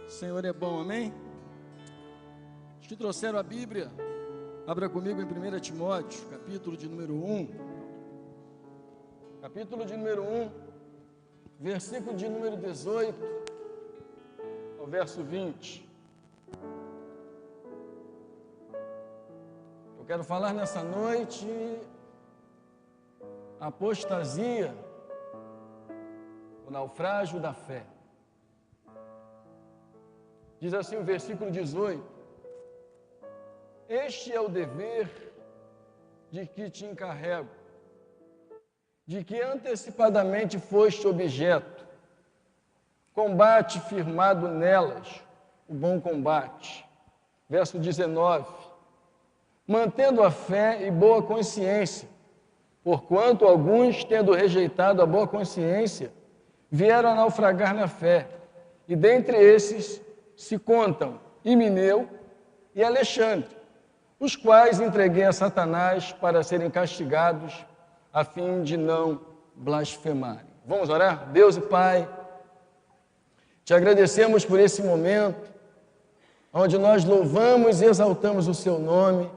O Senhor é bom, amém? Os que trouxeram a Bíblia, abra comigo em 1 Timóteo, capítulo de número 1. Capítulo de número 1, versículo de número 18, ao verso 20. Eu quero falar nessa noite a apostasia, o naufrágio da fé. Diz assim o versículo 18: Este é o dever de que te encarrego, de que antecipadamente foste objeto. Combate firmado nelas, o bom combate. Verso 19: Mantendo a fé e boa consciência, porquanto alguns, tendo rejeitado a boa consciência, vieram a naufragar na fé, e dentre esses se contam Himeneu e Alexandre, os quais entreguei a Satanás para serem castigados, a fim de não blasfemarem. Vamos orar? Deus e Pai, te agradecemos por esse momento, onde nós louvamos e exaltamos o Seu nome,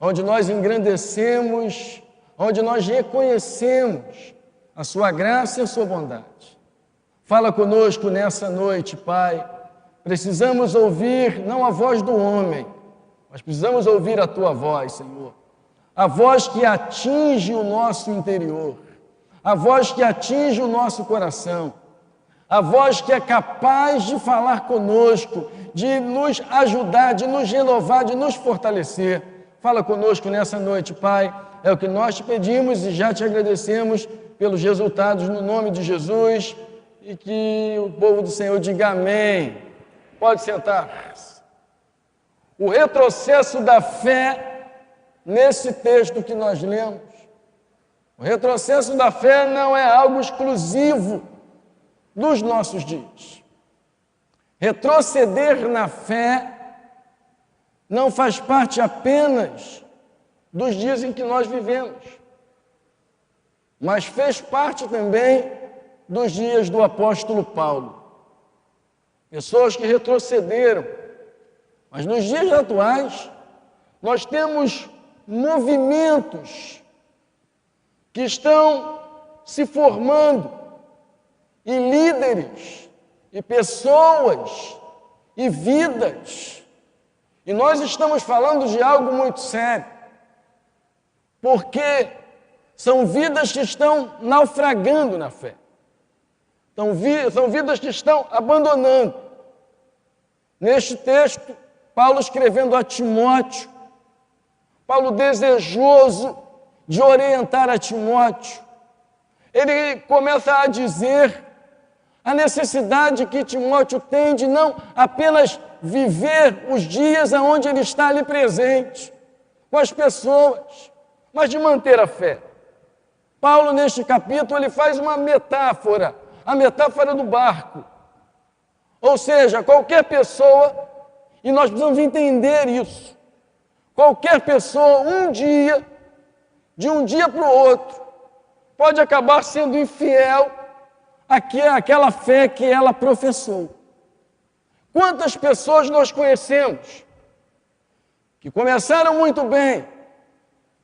onde nós engrandecemos, onde nós reconhecemos a Sua graça e a Sua bondade. Fala conosco nessa noite, Pai. Precisamos ouvir não a voz do homem, mas precisamos ouvir a Tua voz, Senhor. A voz que atinge o nosso interior, a voz que atinge o nosso coração, a voz que é capaz de falar conosco, de nos ajudar, de nos renovar, de nos fortalecer. Fala conosco nessa noite, Pai. É o que nós te pedimos e já te agradecemos pelos resultados no nome de Jesus, e que o povo do Senhor diga amém. Pode sentar. O retrocesso da fé nesse texto que nós lemos. O retrocesso da fé não é algo exclusivo dos nossos dias. Retroceder na fé não faz parte apenas dos dias em que nós vivemos, mas fez parte também dos dias do apóstolo Paulo. Pessoas que retrocederam. Mas nos dias atuais, nós temos movimentos que estão se formando, e líderes, e pessoas, e vidas. E nós estamos falando de algo muito sério, porque são vidas que estão naufragando na fé. São vidas que estão abandonando. Neste texto, Paulo escrevendo a Timóteo, Paulo desejoso de orientar a Timóteo, ele começa a dizer a necessidade que Timóteo tem de não apenas viver os dias onde ele está ali presente, com as pessoas, mas de manter a fé. Paulo, neste capítulo, ele faz uma metáfora, a metáfora do barco. Ou seja, qualquer pessoa, e nós precisamos entender isso, qualquer pessoa, de um dia para o outro, pode acabar sendo infiel àquela fé que ela professou. Quantas pessoas nós conhecemos que começaram muito bem,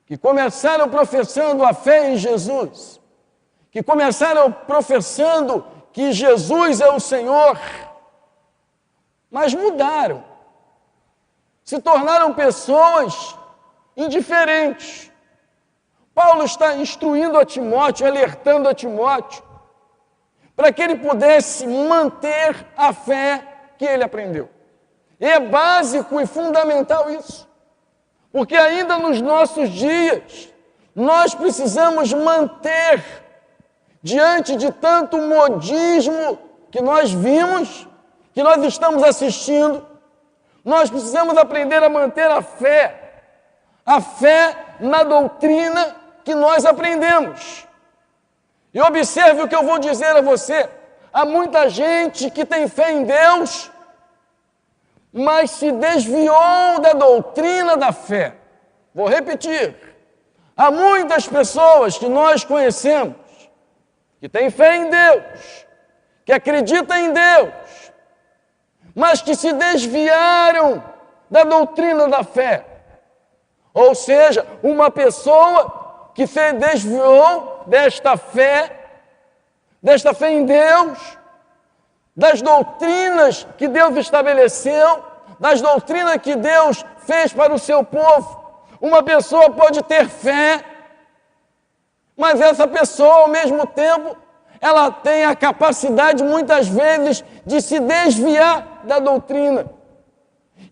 que começaram professando a fé em Jesus, que começaram professando que Jesus é o Senhor, mas mudaram, se tornaram pessoas indiferentes. Paulo está instruindo a Timóteo, alertando a Timóteo, para que ele pudesse manter a fé que ele aprendeu. E é básico e fundamental isso, porque ainda nos nossos dias, nós precisamos manter, diante de tanto modismo que nós vimos, que nós estamos assistindo, nós precisamos aprender a manter a fé na doutrina que nós aprendemos. E observe o que eu vou dizer a você: há muita gente que tem fé em Deus, mas se desviou da doutrina da fé. Vou repetir: há muitas pessoas que nós conhecemos que têm fé em Deus, que acreditam em Deus, mas que se desviaram da doutrina da fé. Ou seja, uma pessoa que se desviou desta fé em Deus, das doutrinas que Deus estabeleceu, das doutrinas que Deus fez para o seu povo. Uma pessoa pode ter fé, mas essa pessoa, ao mesmo tempo, ela tem a capacidade, muitas vezes, de se desviar da doutrina.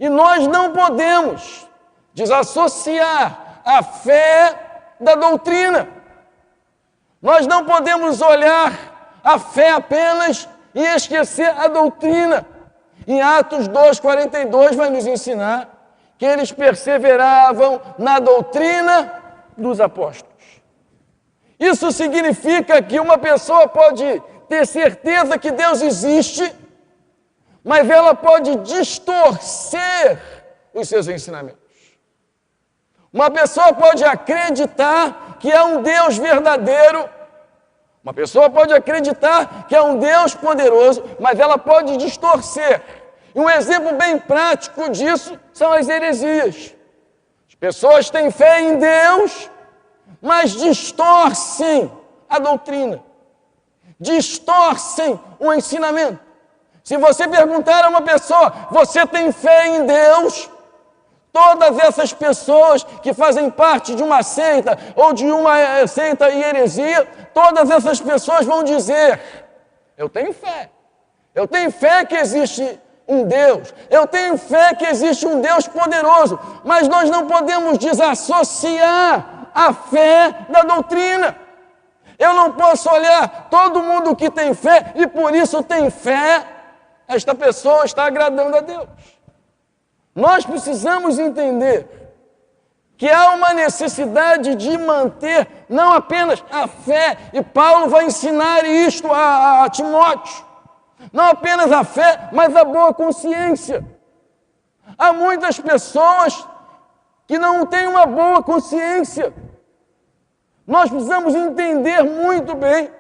E nós não podemos desassociar a fé da doutrina. Nós não podemos olhar a fé apenas e esquecer a doutrina. Em Atos 2:42 vai nos ensinar que eles perseveravam na doutrina dos apóstolos. Isso significa que uma pessoa pode ter certeza que Deus existe, mas ela pode distorcer os seus ensinamentos. Uma pessoa pode acreditar que é um Deus verdadeiro, uma pessoa pode acreditar que é um Deus poderoso, mas ela pode distorcer. E um exemplo bem prático disso são as heresias. As pessoas têm fé em Deus, mas distorcem a doutrina, distorcem o ensinamento. Se você perguntar a uma pessoa, você tem fé em Deus? Todas essas pessoas que fazem parte de uma seita ou de uma seita e heresia, todas essas pessoas vão dizer: eu tenho fé. Eu tenho fé que existe um Deus. Eu tenho fé que existe um Deus poderoso. Mas nós não podemos desassociar a fé da doutrina. Eu não posso olhar todo mundo que tem fé e por isso tem fé. Esta pessoa está agradando a Deus. Nós precisamos entender que há uma necessidade de manter não apenas a fé, e Paulo vai ensinar isto a Timóteo, não apenas a fé, mas a boa consciência. Há muitas pessoas que não têm uma boa consciência. Nós precisamos entender muito bem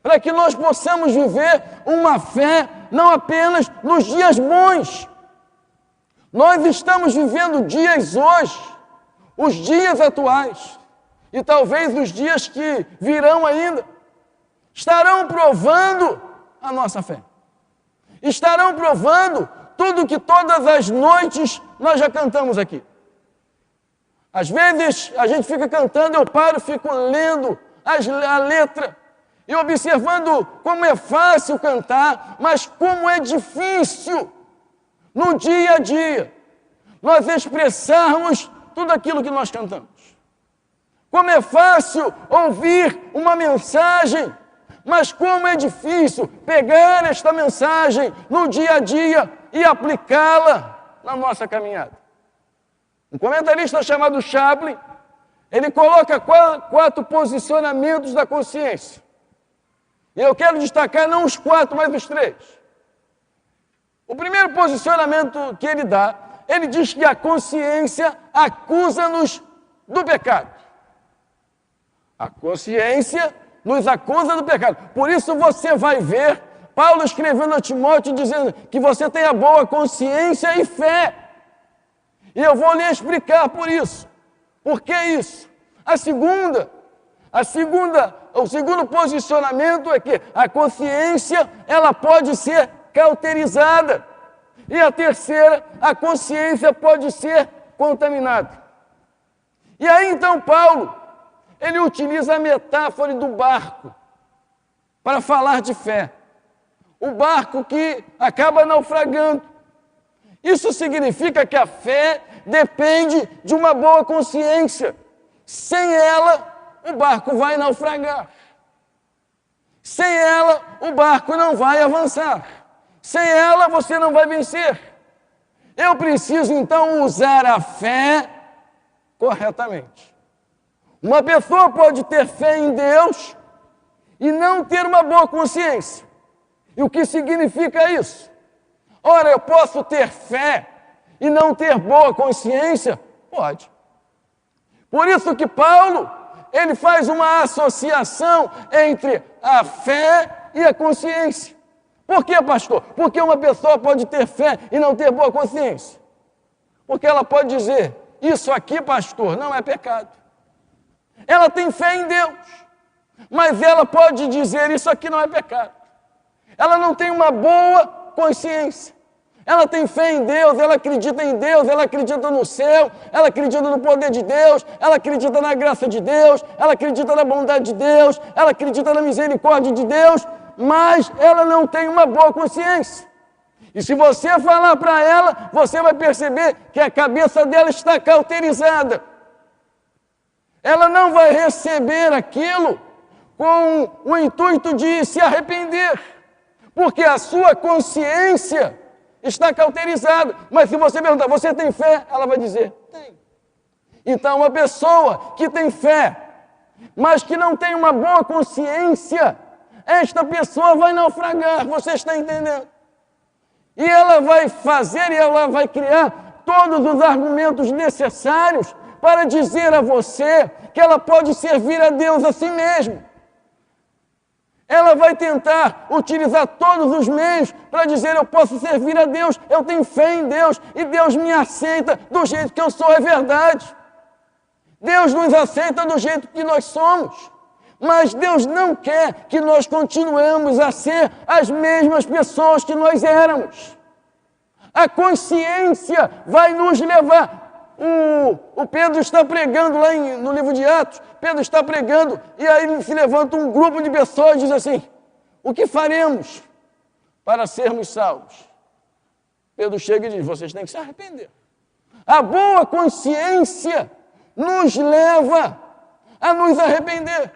para que nós possamos viver uma fé não apenas nos dias bons. Nós estamos vivendo dias hoje, os dias atuais, e talvez os dias que virão ainda, estarão provando a nossa fé. Estarão provando tudo que todas as noites nós já cantamos aqui. Às vezes a gente fica cantando, eu paro, fico lendo a letra e observando como é fácil cantar, mas como é difícil no dia a dia nós expressarmos tudo aquilo que nós cantamos. Como é fácil ouvir uma mensagem, mas como é difícil pegar esta mensagem no dia a dia e aplicá-la na nossa caminhada. Um comentarista chamado Chaplin, ele coloca 4 posicionamentos da consciência. E eu quero destacar não os 4, mas os 3. O primeiro posicionamento que ele dá, ele diz que a consciência acusa-nos do pecado. A consciência nos acusa do pecado. Por isso você vai ver Paulo escrevendo a Timóteo dizendo que você tenha boa consciência e fé. E eu vou lhe explicar por isso. Por que isso? O segundo posicionamento é que a consciência, ela pode ser cauterizada. E a terceira, a consciência pode ser contaminada. E aí então Paulo, ele utiliza a metáfora do barco para falar de fé. O barco que acaba naufragando. Isso significa que a fé depende de uma boa consciência. Sem ela, o barco vai naufragar. Sem ela, o barco não vai avançar. Sem ela, você não vai vencer. Eu preciso, então, usar a fé corretamente. Uma pessoa pode ter fé em Deus e não ter uma boa consciência. E o que significa isso? Ora, eu posso ter fé e não ter boa consciência? Pode. Por isso que Paulo, ele faz uma associação entre a fé e a consciência. Por quê, pastor? Porque uma pessoa pode ter fé e não ter boa consciência. Porque ela pode dizer, isso aqui, pastor, não é pecado. Ela tem fé em Deus, mas ela pode dizer, isso aqui não é pecado. Ela não tem uma boa consciência. Ela tem fé em Deus, ela acredita em Deus, ela acredita no céu, ela acredita no poder de Deus, ela acredita na graça de Deus, ela acredita na bondade de Deus, ela acredita na misericórdia de Deus, mas ela não tem uma boa consciência. E se você falar para ela, você vai perceber que a cabeça dela está cauterizada. Ela não vai receber aquilo com o intuito de se arrepender, porque a sua consciência está cauterizada. Mas se você perguntar, você tem fé? Ela vai dizer, tem. Então, uma pessoa que tem fé, mas que não tem uma boa consciência, esta pessoa vai naufragar, você está entendendo? E ela vai fazer e ela vai criar todos os argumentos necessários para dizer a você que ela pode servir a Deus a si mesma. Ela vai tentar utilizar todos os meios para dizer, eu posso servir a Deus, eu tenho fé em Deus e Deus me aceita do jeito que eu sou, é verdade. Deus nos aceita do jeito que nós somos. Mas Deus não quer que nós continuemos a ser as mesmas pessoas que nós éramos. A consciência vai nos levar. O Pedro está pregando lá no livro de Atos, Pedro está pregando e aí se levanta um grupo de pessoas e diz assim, o que faremos para sermos salvos? Pedro chega e diz, vocês têm que se arrepender. A boa consciência nos leva a nos arrepender.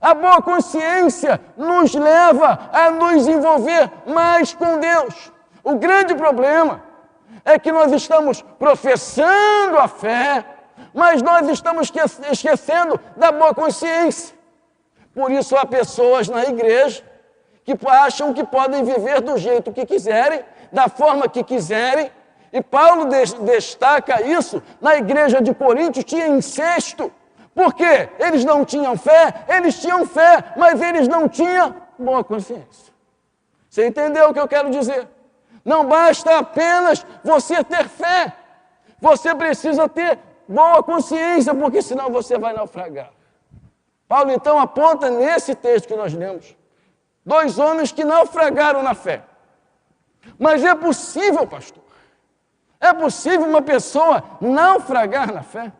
A boa consciência nos leva a nos envolver mais com Deus. O grande problema é que nós estamos professando a fé, mas nós estamos esquecendo da boa consciência. Por isso há pessoas na igreja que acham que podem viver do jeito que quiserem, da forma que quiserem, e Paulo destaca isso. Na igreja de Corinto tinha incesto. Por quê? Eles não tinham fé, eles tinham fé, mas eles não tinham boa consciência. Você entendeu o que eu quero dizer? Não basta apenas você ter fé, você precisa ter boa consciência, porque senão você vai naufragar. Paulo então aponta nesse texto que nós lemos, 2 homens que naufragaram na fé. Mas é possível, pastor, é possível uma pessoa naufragar na fé?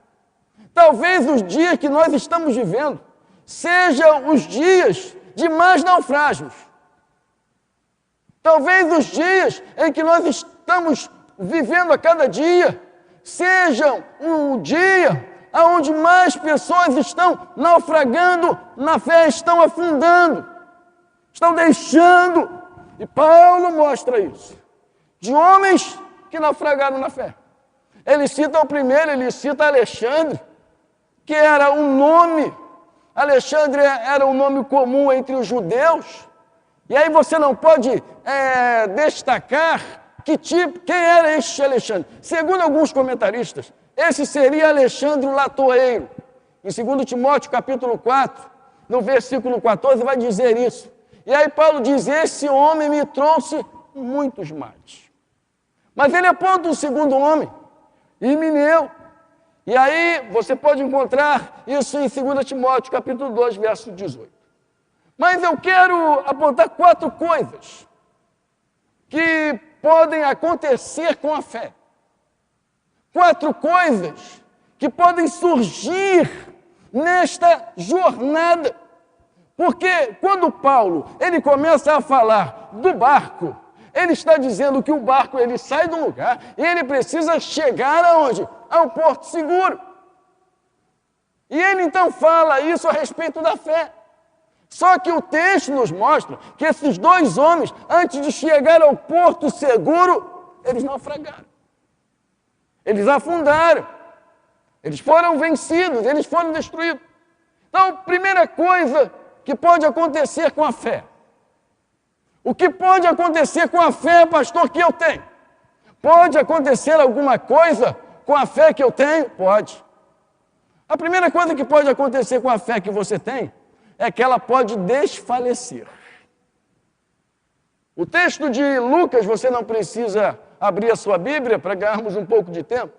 Talvez os dias que nós estamos vivendo sejam os dias de mais naufrágios. Talvez os dias em que nós estamos vivendo a cada dia sejam um dia onde mais pessoas estão naufragando na fé, estão afundando, estão deixando. E Paulo mostra isso, de homens que naufragaram na fé. Ele cita o primeiro, ele cita Alexandre, que era um nome, Alexandre era um nome comum entre os judeus, e aí você não pode destacar quem era este Alexandre. Segundo alguns comentaristas, esse seria Alexandre o Latoeiro. Em 2 Timóteo capítulo 4, no versículo 14, vai dizer isso. E aí Paulo diz, esse homem me trouxe muitos males. Mas ele aponta um segundo homem, Himeneu. E aí você pode encontrar isso em 2 Timóteo, capítulo 2, verso 18. Mas eu quero apontar 4 coisas que podem acontecer com a fé. 4 coisas que podem surgir nesta jornada. Porque quando Paulo ele começa a falar do barco, ele está dizendo que o barco ele sai do lugar e ele precisa chegar aonde? Ao porto seguro. E ele então fala isso a respeito da fé. Só que o texto nos mostra que esses 2 homens, antes de chegar ao porto seguro, eles naufragaram. Eles afundaram. Eles foram vencidos, eles foram destruídos. Então, primeira coisa que pode acontecer com a fé. O que pode acontecer com a fé, pastor, que eu tenho? Pode acontecer alguma coisa com a fé que eu tenho? Pode. A primeira coisa que pode acontecer com a fé que você tem é que ela pode desfalecer. O texto de Lucas, você não precisa abrir a sua Bíblia para ganharmos um pouco de tempo.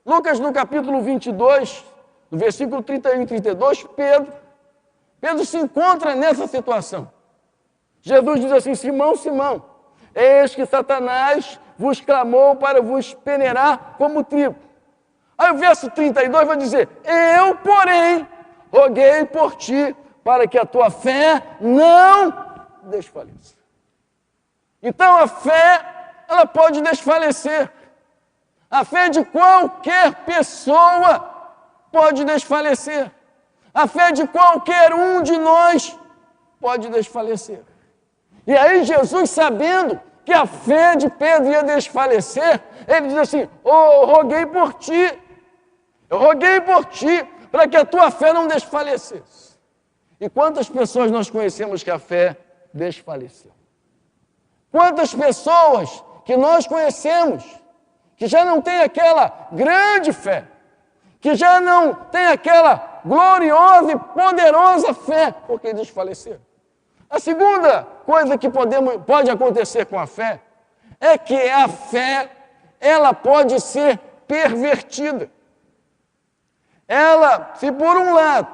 Lucas, no capítulo 22, no versículo 31 e 32, Pedro se encontra nessa situação. Jesus diz assim: Simão, Simão, eis que Satanás vos clamou para vos peneirar como trigo. Aí o verso 32 vai dizer: eu, porém, roguei por ti, para que a tua fé não desfaleça. Então a fé, ela pode desfalecer. A fé de qualquer pessoa pode desfalecer. A fé de qualquer um de nós pode desfalecer. E aí Jesus, sabendo que a fé de Pedro ia desfalecer, ele diz assim: eu roguei por ti, para que a tua fé não desfalecesse. E quantas pessoas nós conhecemos que a fé desfaleceu? Quantas pessoas que nós conhecemos que já não tem aquela grande fé, que já não tem aquela gloriosa e poderosa fé, porque desfaleceram. A segunda coisa que pode acontecer com a fé é que a fé, ela pode ser pervertida. Ela, se por um lado,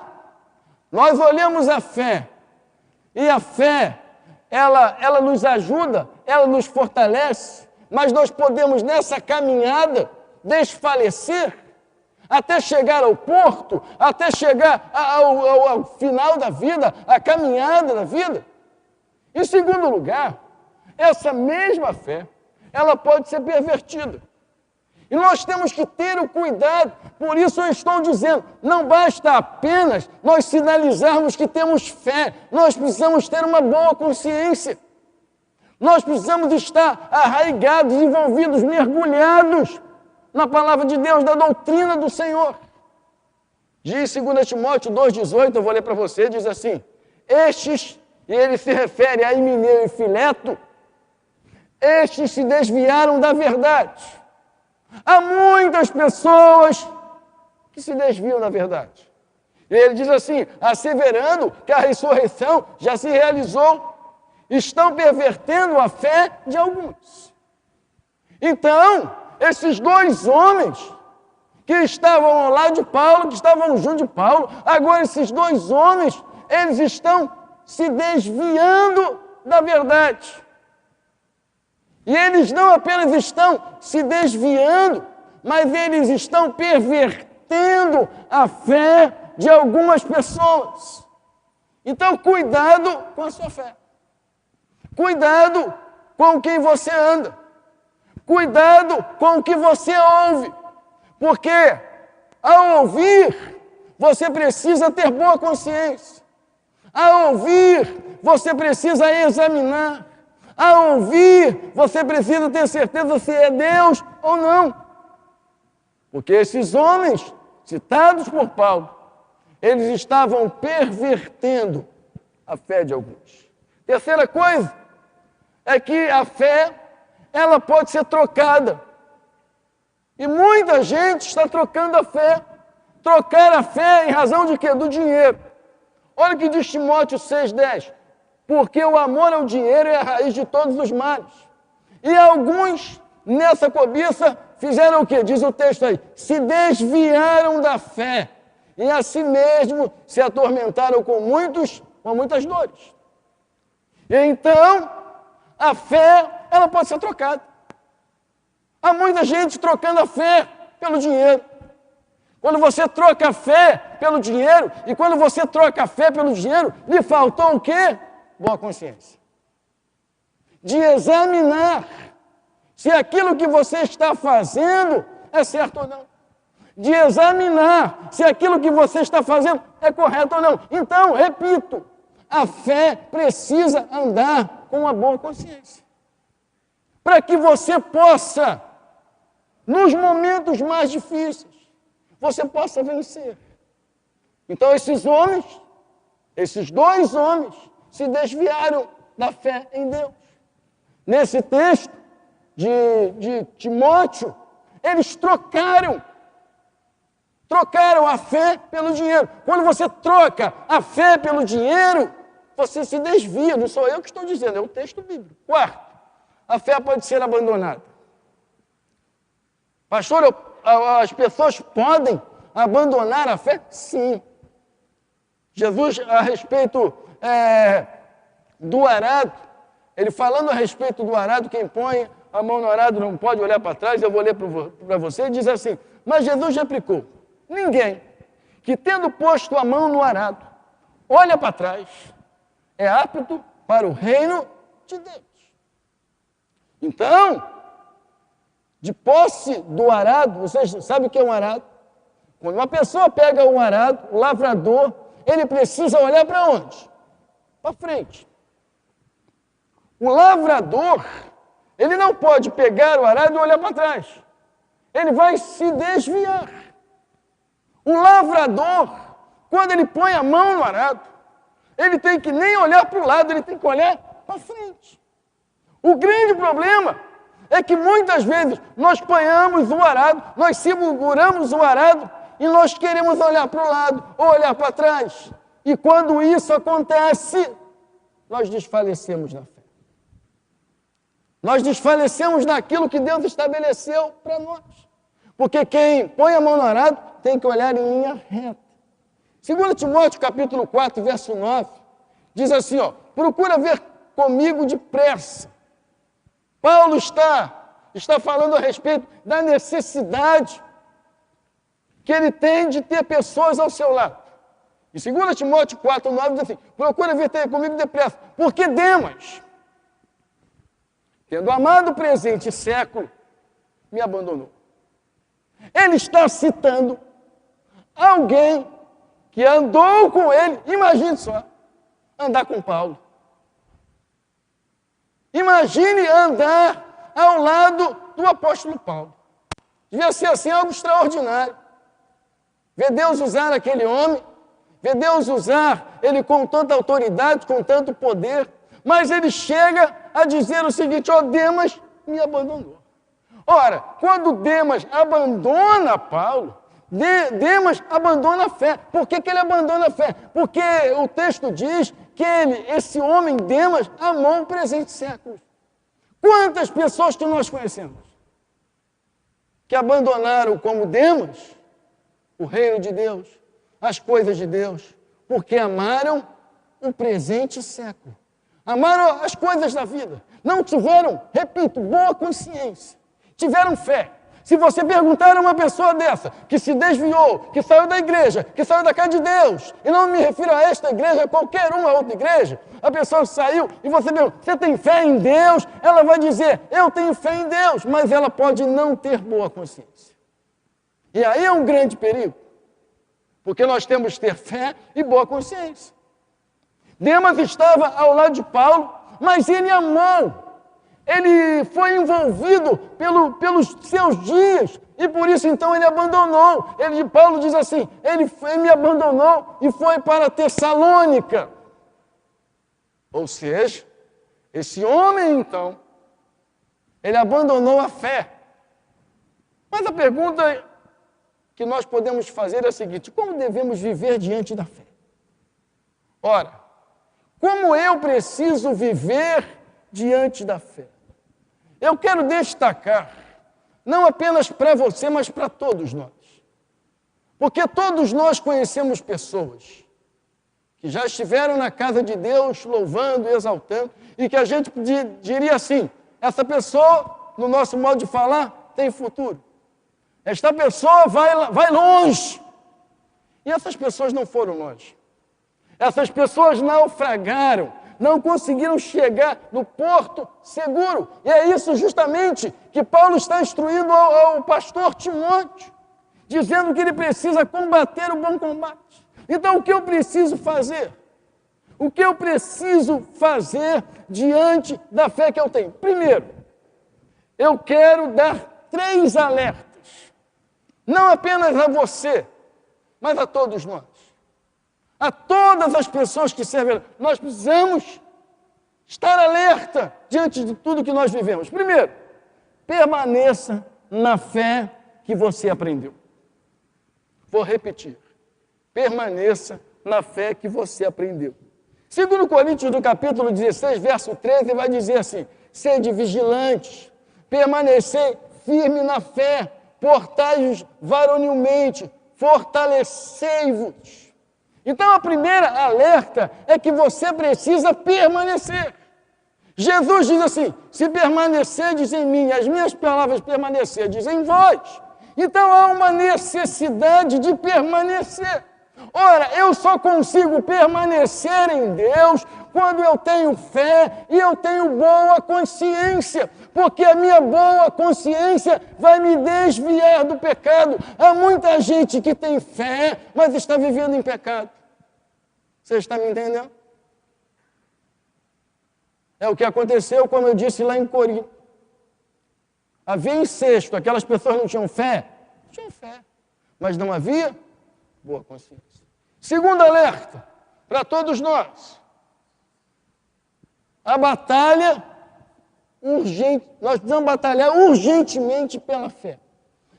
nós olhamos a fé, e a fé, ela nos ajuda, ela nos fortalece, mas nós podemos nessa caminhada desfalecer, até chegar ao porto, até chegar ao final da vida, a caminhada da vida. Em segundo lugar, essa mesma fé, ela pode ser pervertida. E nós temos que ter o cuidado, por isso eu estou dizendo, não basta apenas nós sinalizarmos que temos fé, nós precisamos ter uma boa consciência. Nós precisamos estar arraigados, envolvidos, mergulhados na palavra de Deus, da doutrina do Senhor. Diz 2 Timóteo 2,18, eu vou ler para você, diz assim: estes, e ele se refere a Himeneu e Fileto, estes se desviaram da verdade. Há muitas pessoas que se desviam da verdade. E ele diz assim: asseverando que a ressurreição já se realizou, estão pervertendo a fé de alguns. Então, esses dois homens que estavam ao lado de Paulo, que estavam junto de Paulo, agora esses dois homens, eles estão se desviando da verdade. E eles não apenas estão se desviando, mas eles estão pervertendo a fé de algumas pessoas. Então, cuidado com a sua fé. Cuidado com quem você anda. Cuidado com o que você ouve. Porque, ao ouvir, você precisa ter boa consciência. Ao ouvir, você precisa examinar. Ao ouvir, você precisa ter certeza se é Deus ou não. Porque esses homens, citados por Paulo, eles estavam pervertendo a fé de alguns. Terceira coisa é que a fé, ela pode ser trocada. E muita gente está trocando a fé. Trocar a fé em razão de quê? Do dinheiro. Olha o que diz Timóteo 6,10. Porque o amor ao dinheiro é a raiz de todos os males. E alguns, nessa cobiça, fizeram o quê? Diz o texto aí: se desviaram da fé e a si mesmo se atormentaram com muitas dores. E então, a fé, ela pode ser trocada. Há muita gente trocando a fé pelo dinheiro. Quando você troca a fé pelo dinheiro, e quando você troca a fé pelo dinheiro, lhe faltou o quê? Boa consciência. De examinar se aquilo que você está fazendo é certo ou não. De examinar se aquilo que você está fazendo é correto ou não. Então, repito, a fé precisa andar com uma boa consciência. Para que você possa, nos momentos mais difíceis, você possa vencer. Então, esses dois homens, se desviaram da fé em Deus. Nesse texto de Timóteo, eles trocaram a fé pelo dinheiro. Quando você troca a fé pelo dinheiro, você se desvia, não sou eu que estou dizendo, é o texto bíblico. Quarto, a fé pode ser abandonada. Pastor, as pessoas podem abandonar a fé? Sim. Jesus, a respeito do arado, ele falando a respeito do arado, quem põe a mão no arado não pode olhar para trás, eu vou ler para você, diz assim, mas Jesus replicou, ninguém que tendo posto a mão no arado, olha para trás, é apto para o reino de Deus. Então, de posse do arado, vocês sabem o que é um arado? Quando uma pessoa pega um arado, o lavrador, ele precisa olhar para onde? Para frente. O lavrador, ele não pode pegar o arado e olhar para trás. Ele vai se desviar. O lavrador, quando ele põe a mão no arado, ele tem que nem olhar para o lado, ele tem que olhar para frente. O grande problema é que muitas vezes nós ponhamos o arado, nós seguramos o arado e nós queremos olhar para o lado ou olhar para trás. E quando isso acontece, nós desfalecemos na fé. Nós desfalecemos naquilo que Deus estabeleceu para nós. Porque quem põe a mão no arado tem que olhar em linha reta. 2 Timóteo capítulo 4, verso 9, diz assim, procura ver comigo depressa. Paulo está falando a respeito da necessidade que ele tem de ter pessoas ao seu lado. E 2 Timóteo 4, 9 diz assim, procura vir ter comigo depressa, porque Demas, tendo amado o presente século, me abandonou. Ele está citando alguém que andou com ele, imagine só, andar com Paulo. Imagine andar ao lado do apóstolo Paulo. Devia ser assim algo extraordinário. Ver Deus usar aquele homem, ver Deus usar ele com tanta autoridade, com tanto poder, mas ele chega a dizer o seguinte, Demas me abandonou. Ora, quando Demas abandona Paulo, Demas abandona a fé. Por que ele abandona a fé? Porque o texto diz que esse homem Demas amou o presente século. Quantas pessoas que nós conhecemos que abandonaram como Demas o reino de Deus, as coisas de Deus, porque amaram o presente século. Amaram as coisas da vida. Não tiveram, repito, boa consciência. Tiveram fé. Se você perguntar a uma pessoa dessa, que se desviou, que saiu da igreja, que saiu da casa de Deus, e não me refiro a esta igreja, a qualquer uma outra igreja, a pessoa saiu e você pergunta, você tem fé em Deus? Ela vai dizer, eu tenho fé em Deus, mas ela pode não ter boa consciência. E aí é um grande perigo, porque nós temos que ter fé e boa consciência. Demas estava ao lado de Paulo, mas ele amou. Ele foi envolvido pelos seus dias e por isso então ele abandonou. Paulo diz assim, ele me abandonou e foi para Tessalônica. Ou seja, esse homem então, ele abandonou a fé. Mas a pergunta que nós podemos fazer é a seguinte, como devemos viver diante da fé? Ora, como eu preciso viver diante da fé? Eu quero destacar, não apenas para você, mas para todos nós. Porque todos nós conhecemos pessoas que já estiveram na casa de Deus, louvando, exaltando, e que a gente diria assim, essa pessoa, no nosso modo de falar, tem futuro. Esta pessoa vai longe. E essas pessoas não foram longe. Essas pessoas naufragaram, não conseguiram chegar no porto seguro. E é isso justamente que Paulo está instruindo ao pastor Timóteo, dizendo que ele precisa combater o bom combate. Então, o que eu preciso fazer? O que eu preciso fazer diante da fé que eu tenho? Primeiro, eu quero dar 3 alertas. Não apenas a você, mas a todos nós. A todas as pessoas que servem. Nós precisamos estar alerta diante de tudo que nós vivemos. Primeiro, permaneça na fé que você aprendeu. Vou repetir. Permaneça na fé que você aprendeu. 2 Coríntios, no capítulo 16, verso 13, vai dizer assim, sede vigilantes, permanecei firme na fé, portai-vos varonilmente, fortalecei-vos. Então a primeira alerta é que você precisa permanecer. Jesus diz assim, se permanecerdes em mim, as minhas palavras permanecerdes em vós, então há uma necessidade de permanecer. Ora, eu só consigo permanecer em Deus quando eu tenho fé e eu tenho boa consciência, porque a minha boa consciência vai me desviar do pecado. Há muita gente que tem fé, mas está vivendo em pecado. Você está me entendendo? É o que aconteceu, como eu disse lá em Corinto. Havia incesto, aquelas pessoas não tinham fé? Tinham fé, mas não havia boa consciência. Segundo alerta, para todos nós. A batalha urgente, nós precisamos batalhar urgentemente pela fé.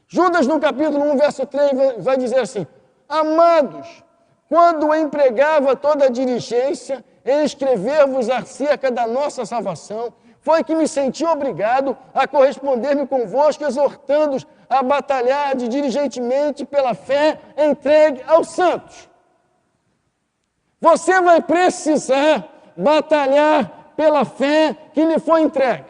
Judas, no capítulo 1, verso 3, vai dizer assim, amados, quando empregava toda a diligência em escrever-vos acerca da nossa salvação, foi que me senti obrigado a corresponder-me convosco, exortando-os a batalhar diligentemente pela fé entregue aos santos. Você vai precisar batalhar pela fé que lhe foi entregue.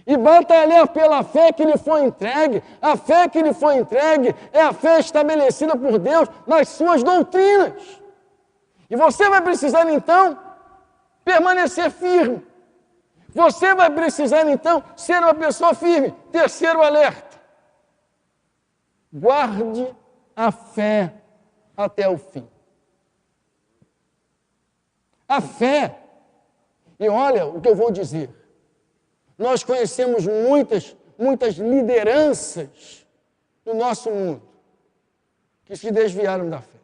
E batalhar pela fé que lhe foi entregue, a fé que lhe foi entregue é a fé estabelecida por Deus nas suas doutrinas. E você vai precisar, então, permanecer firme. Você vai precisar, então, ser uma pessoa firme. Terceiro alerta. Guarde a fé até o fim. A fé, e olha o que eu vou dizer, nós conhecemos muitas lideranças no nosso mundo que se desviaram da fé.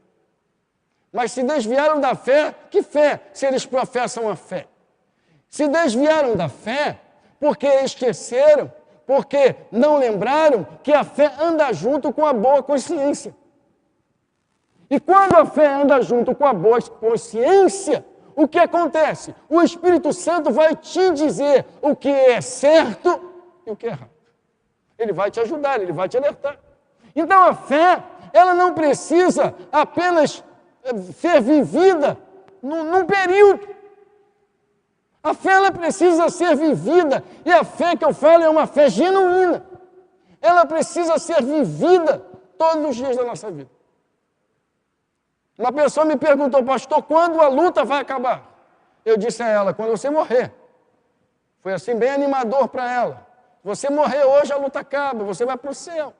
Mas se desviaram da fé, que fé se eles professam a fé? Se desviaram da fé porque esqueceram, porque não lembraram que a fé anda junto com a boa consciência. E quando a fé anda junto com a boa consciência, o que acontece? O Espírito Santo vai te dizer o que é certo e o que é errado. Ele vai te ajudar, ele vai te alertar. Então a fé, ela não precisa apenas ser vivida num período. A fé, ela precisa ser vivida, e a fé que eu falo é uma fé genuína. Ela precisa ser vivida todos os dias da nossa vida. Uma pessoa me perguntou, pastor, quando a luta vai acabar? Eu disse a ela, quando você morrer. Foi assim, bem animador para ela. Você morrer hoje, a luta acaba, você vai para o céu.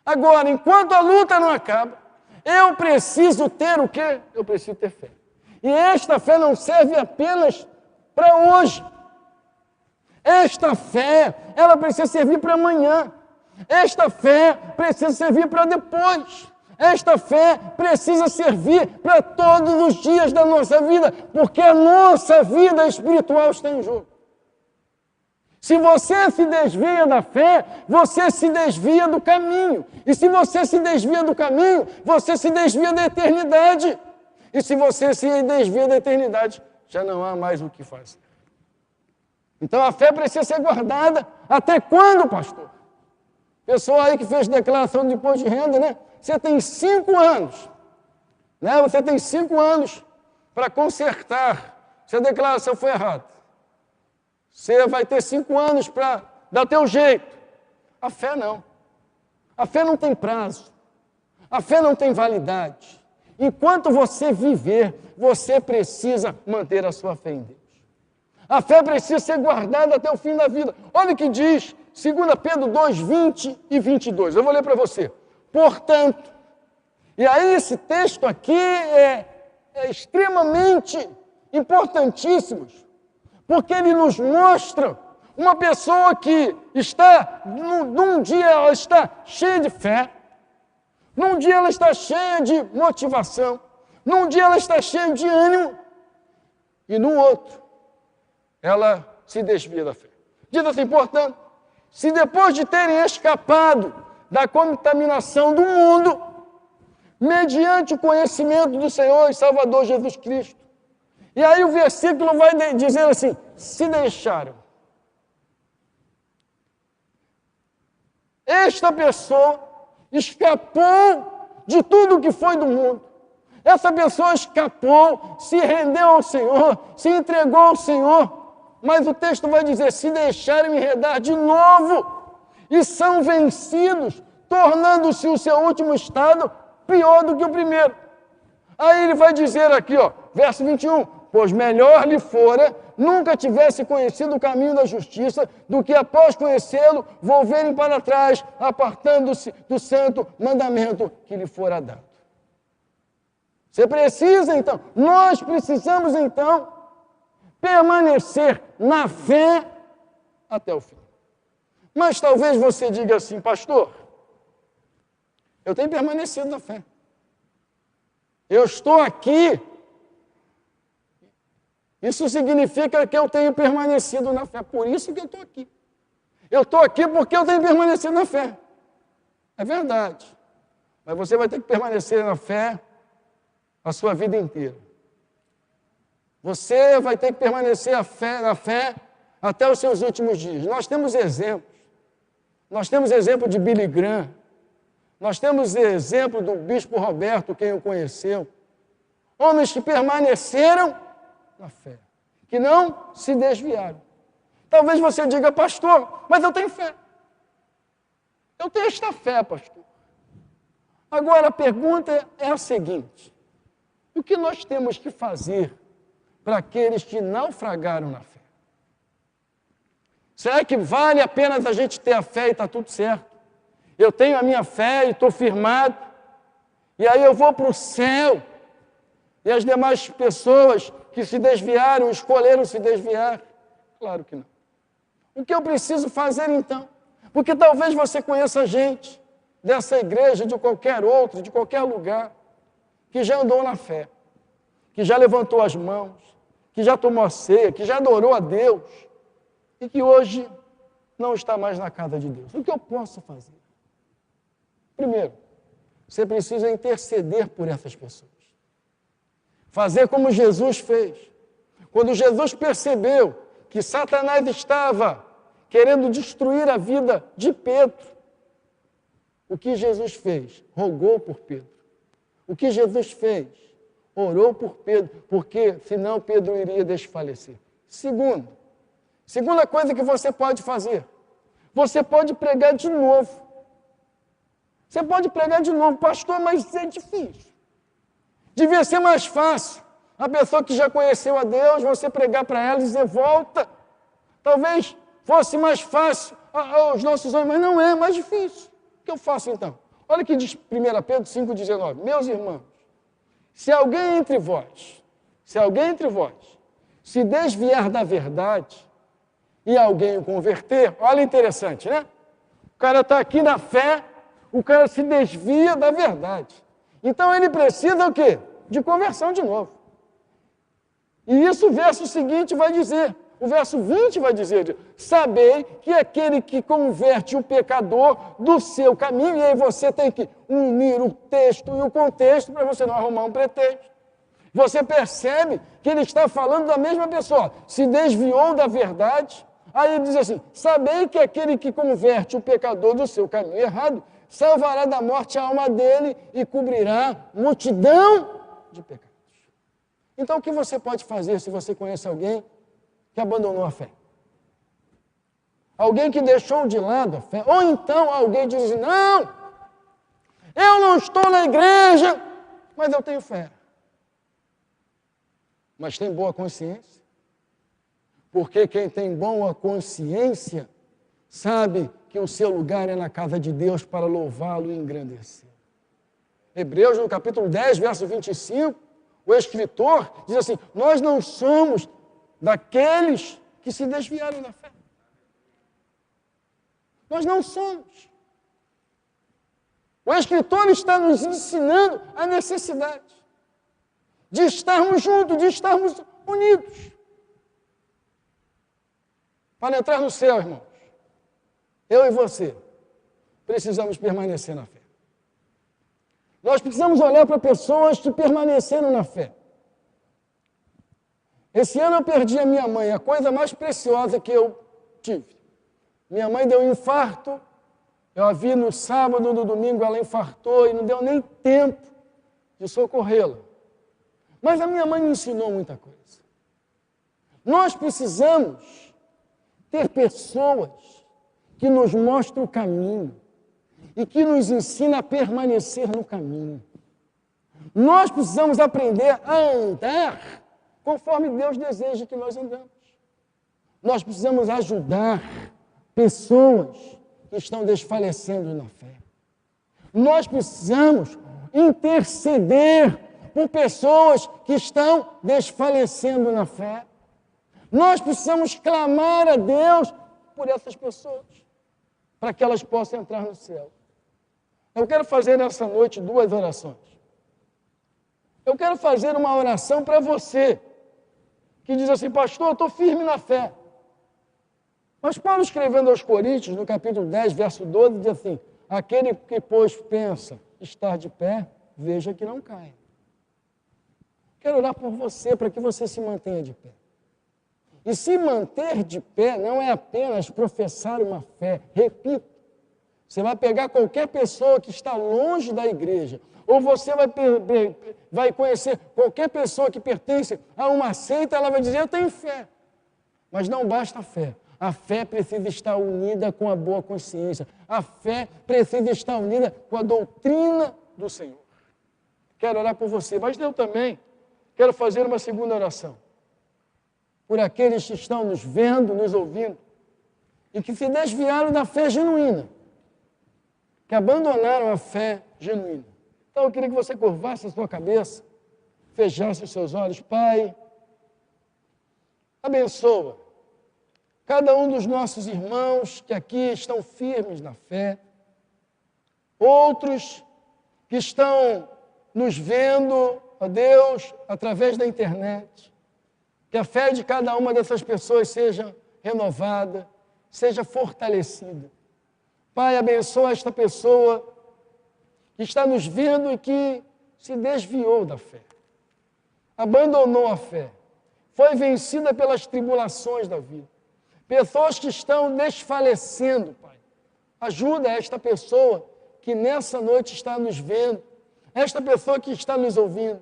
Agora, enquanto a luta não acaba, eu preciso ter o quê? Eu preciso ter fé. E esta fé não serve apenas para hoje. Esta fé, ela precisa servir para amanhã. Esta fé precisa servir para depois. Esta fé precisa servir para todos os dias da nossa vida, porque a nossa vida espiritual está em jogo. Se você se desvia da fé, você se desvia do caminho. E se você se desvia do caminho, você se desvia da eternidade. E se você se desvia da eternidade, já não há mais o que fazer. Então a fé precisa ser guardada. Até quando, pastor? Pessoa aí que fez declaração de imposto de renda, né? Você tem 5 anos, né? Você tem 5 anos para consertar se a declaração foi errada. Você vai ter 5 anos para dar teu jeito. A fé não. A fé não tem prazo. A fé não tem validade. Enquanto você viver, você precisa manter a sua fé em Deus. A fé precisa ser guardada até o fim da vida. Olha o que diz 2 Pedro 2, 20 e 22. Eu vou ler para você. Portanto, e aí esse texto aqui é extremamente importantíssimo, porque ele nos mostra uma pessoa que está, num dia ela está cheia de fé, num dia ela está cheia de motivação, num dia ela está cheia de ânimo, e no outro, ela se desvia da fé. Diz assim, portanto, se depois de terem escapado da contaminação do mundo, mediante o conhecimento do Senhor e Salvador Jesus Cristo. E aí o versículo vai dizer assim, se deixaram. Esta pessoa escapou de tudo que foi do mundo. Essa pessoa escapou, se rendeu ao Senhor, se entregou ao Senhor. Mas o texto vai dizer, se deixaram enredar de novo e são vencidos, tornando-se o seu último estado pior do que o primeiro. Aí ele vai dizer aqui, verso 21, pois melhor lhe fora nunca tivesse conhecido o caminho da justiça, do que após conhecê-lo, volverem para trás, apartando-se do santo mandamento que lhe fora dado. Você precisa, então, nós precisamos, então, permanecer na fé até o fim. Mas talvez você diga assim, pastor, eu tenho permanecido na fé. Eu estou aqui. Isso significa que eu tenho permanecido na fé. Por isso que eu estou aqui. Eu estou aqui porque eu tenho permanecido na fé. É verdade. Mas você vai ter que permanecer na fé a sua vida inteira. Você vai ter que permanecer na fé até os seus últimos dias. Nós temos exemplos. Nós temos exemplo de Billy Graham. Nós temos exemplo do bispo Roberto, quem o conheceu. Homens que permaneceram na fé, que não se desviaram. Talvez você diga, pastor, mas eu tenho fé. Eu tenho esta fé, pastor. Agora a pergunta é a seguinte: o que nós temos que fazer para aqueles que naufragaram na fé? Será que vale a pena a gente ter a fé e está tudo certo? Eu tenho a minha fé e estou firmado, e aí eu vou para o céu, e as demais pessoas que se desviaram, escolheram se desviar? Claro que não. O que eu preciso fazer então? Porque talvez você conheça gente dessa igreja, de qualquer outro, de qualquer lugar, que já andou na fé, que já levantou as mãos, que já tomou a ceia, que já adorou a Deus, e que hoje não está mais na casa de Deus. O que eu posso fazer? Primeiro, você precisa interceder por essas pessoas. Fazer como Jesus fez. Quando Jesus percebeu que Satanás estava querendo destruir a vida de Pedro, o que Jesus fez? Rogou por Pedro. O que Jesus fez? Orou por Pedro, porque senão Pedro iria desfalecer. Segunda coisa que você pode fazer, você pode pregar de novo. Você pode pregar de novo, pastor, mas é difícil. Devia ser mais fácil. A pessoa que já conheceu a Deus, você pregar para ela e dizer, volta. Talvez fosse mais fácil aos nossos homens, mas não é mais difícil. O que eu faço então? Olha o que diz 1 Pedro 5,19. Meus irmãos, se alguém entre vós se desviar da verdade e alguém o converter, olha interessante, né? O cara está aqui na fé, o cara se desvia da verdade. Então ele precisa o quê? De conversão de novo. E isso o verso seguinte vai dizer, o verso 20 vai dizer, sabei que aquele que converte o pecador do seu caminho, e aí você tem que unir o texto e o contexto para você não arrumar um pretexto. Você percebe que ele está falando da mesma pessoa, se desviou da verdade, aí ele diz assim, sabei que aquele que converte o pecador do seu caminho errado, salvará da morte a alma dele e cobrirá multidão de pecados. Então, o que você pode fazer se você conhece alguém que abandonou a fé? Alguém que deixou de lado a fé? Ou então alguém diz assim, não, eu não estou na igreja, mas eu tenho fé. Mas tem boa consciência? Porque quem tem boa consciência sabe que o seu lugar é na casa de Deus para louvá-lo e engrandecer. Hebreus, no capítulo 10, verso 25, o escritor diz assim, nós não somos daqueles que se desviaram da fé. Nós não somos. O escritor está nos ensinando a necessidade de estarmos juntos, de estarmos unidos. Para entrar no céu, irmãos, eu e você precisamos permanecer na fé. Nós precisamos olhar para pessoas que permaneceram na fé. Esse ano eu perdi a minha mãe, a coisa mais preciosa que eu tive. Minha mãe deu um infarto, eu a vi no sábado, no domingo ela infartou e não deu nem tempo de socorrê-la. Mas a minha mãe me ensinou muita coisa. Nós precisamos ter pessoas que nos mostrem o caminho e que nos ensinam a permanecer no caminho. Nós precisamos aprender a andar conforme Deus deseja que nós andamos. Nós precisamos ajudar pessoas que estão desfalecendo na fé. Nós precisamos interceder por pessoas que estão desfalecendo na fé. Nós precisamos clamar a Deus por essas pessoas, para que elas possam entrar no céu. Eu quero fazer nessa noite 2 orações. Eu quero fazer uma oração para você, que diz assim, pastor, eu estou firme na fé. Mas Paulo, escrevendo aos Coríntios, no capítulo 10, verso 12, diz assim, aquele que, pois, pensa estar de pé, veja que não caia. Quero orar por você, para que você se mantenha de pé. E se manter de pé não é apenas professar uma fé. Repito, você vai pegar qualquer pessoa que está longe da igreja, ou você vai conhecer qualquer pessoa que pertence a uma seita, ela vai dizer, eu tenho fé. Mas não basta a fé. A fé precisa estar unida com a boa consciência. A fé precisa estar unida com a doutrina do Senhor. Quero orar por você, mas eu também quero fazer uma segunda oração. Por aqueles que estão nos vendo, nos ouvindo, e que se desviaram da fé genuína, que abandonaram a fé genuína. Então eu queria que você curvasse a sua cabeça, fechasse os seus olhos. Pai, abençoa cada um dos nossos irmãos que aqui estão firmes na fé, outros que estão nos vendo, ó Deus, através da internet. Que a fé de cada uma dessas pessoas seja renovada, seja fortalecida. Pai, abençoa esta pessoa que está nos vendo e que se desviou da fé, abandonou a fé, foi vencida pelas tribulações da vida. Pessoas que estão desfalecendo, Pai. Ajuda esta pessoa que nessa noite está nos vendo, esta pessoa que está nos ouvindo.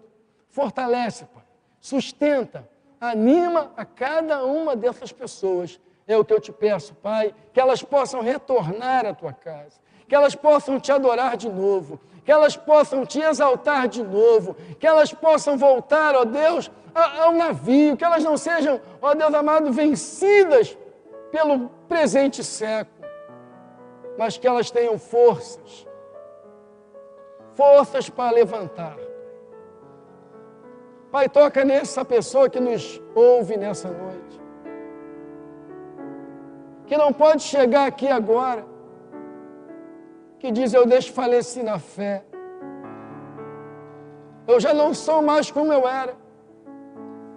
Fortalece, Pai. Sustenta. Anima a cada uma dessas pessoas. É o que eu te peço, Pai, que elas possam retornar à tua casa, que elas possam te adorar de novo, que elas possam te exaltar de novo, que elas possam voltar, ó Deus, ao navio, que elas não sejam, ó Deus amado, vencidas pelo presente século, mas que elas tenham forças para levantar. Pai, toca nessa pessoa que nos ouve nessa noite, que não pode chegar aqui agora, que diz, eu desfaleci na fé, eu já não sou mais como eu era.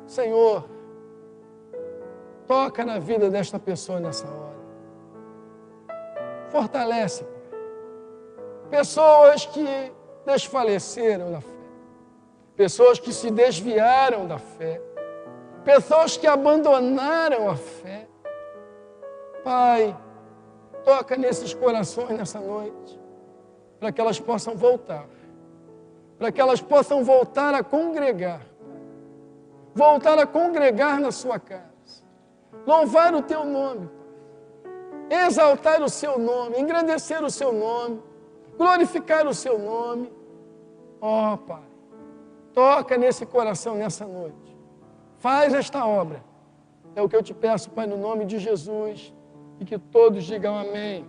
Senhor, toca na vida desta pessoa nessa hora. Fortalece, Pai. Pessoas que desfaleceram na fé. Pessoas que se desviaram da fé. Pessoas que abandonaram a fé. Pai, toca nesses corações nessa noite, para que elas possam voltar. Para que elas possam voltar a congregar. Voltar a congregar na sua casa. Louvar o teu nome, Pai. Exaltar o seu nome, engrandecer o seu nome, glorificar o seu nome. Ó, Pai, toca nesse coração nessa noite. Faz esta obra. É o que eu te peço, Pai, no nome de Jesus. E que todos digam amém.